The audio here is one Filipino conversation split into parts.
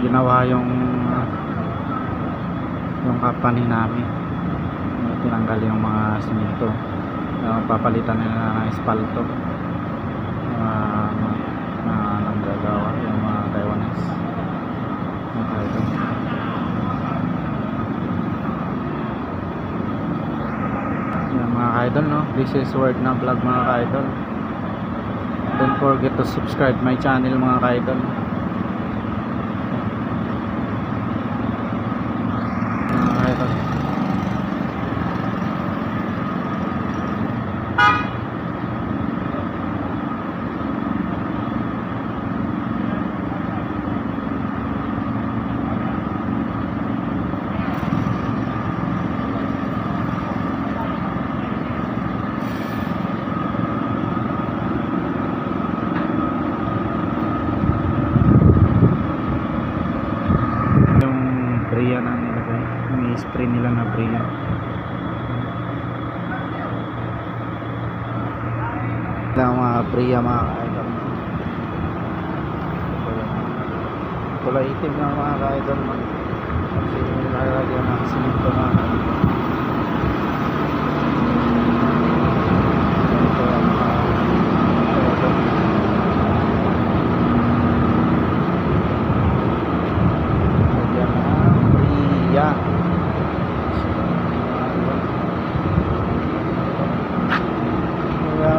ginawa yung company namin. Tinanggal yung mga simento, papalitan nila ng espalto. Anong gagawa yung mga Taiwanese, mga idol. Yan mga idol, no? This is Word na Vlog mga idol. Don't forget to subscribe my channel mga idol. Mga idol, Bria na nilagay, may spray nila na Bria. Lang mga Bria mga idol. Kulay itim na mga idol, kasi nilalagyan ng simento mga idol.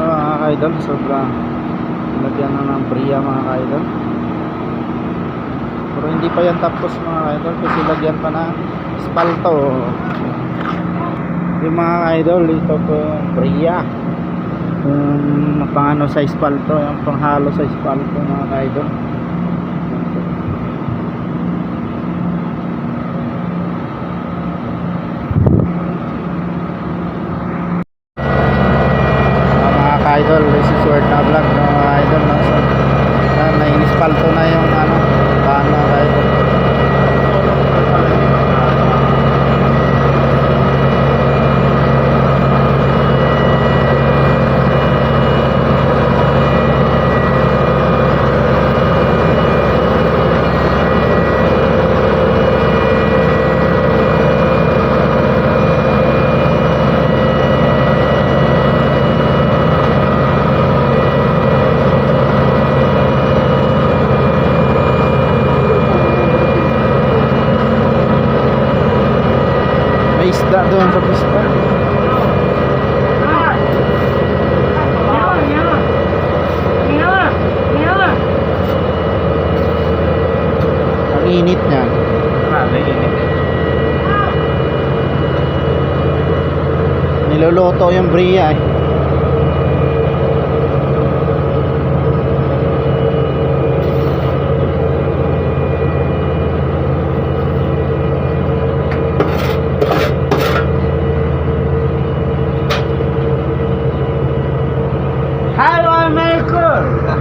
Mga idol, sobrang lagyan na ng Bria mga idol, pero hindi pa yan tapos mga idol, kasi lagyan pa ng espalto yung mga idol. Ito po Bria, yung pangano sa espalto, yung panghalo sa espalto mga idol. Idol, this is Word na Vlog mga idol, no? So, na-inispalto na yung paano idol. Isda doon sa pista. Ang init niyan. Niluluto yung Bria eh.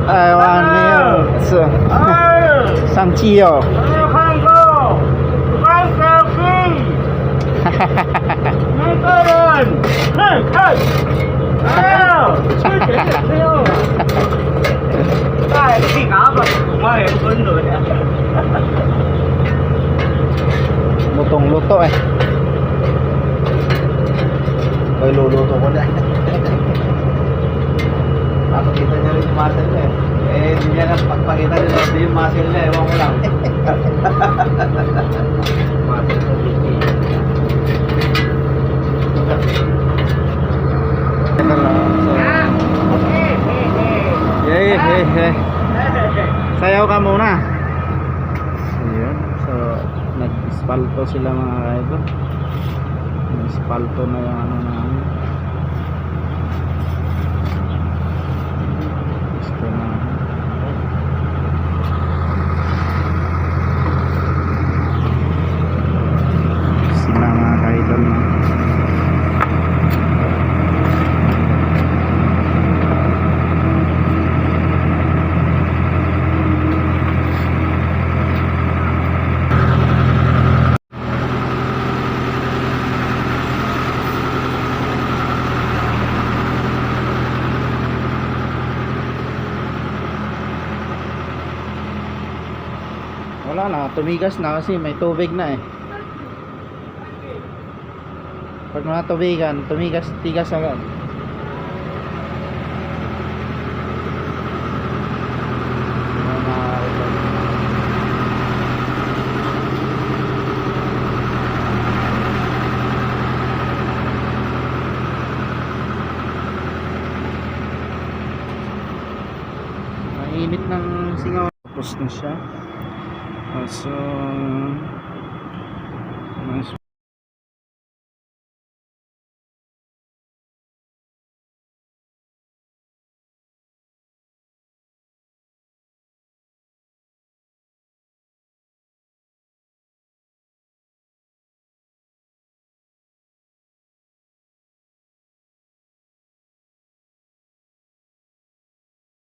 I want milk. 上机哦。看过，看手机。每个人，看，哎呦，吃点吃哟。哎，你搞吧，我也分了呀。Lutong-luto eh. Ay, luluto ko na. Pakita niya rin yung muscle niya eh. Hindi niya lang pagpakita niya rin yung muscle niya. Ewan ko lang. Muscle ko dito. Sayaw ka muna. Ayan. So, nag-espalto sila mga idol. Nag-espalto na yung namin. Wala na, tumigas na kasi may tubig na eh. Pag natubigan, tigas agad. Ayan, mga idol. Mainit ng singaw. Tapos na siya. So, nice.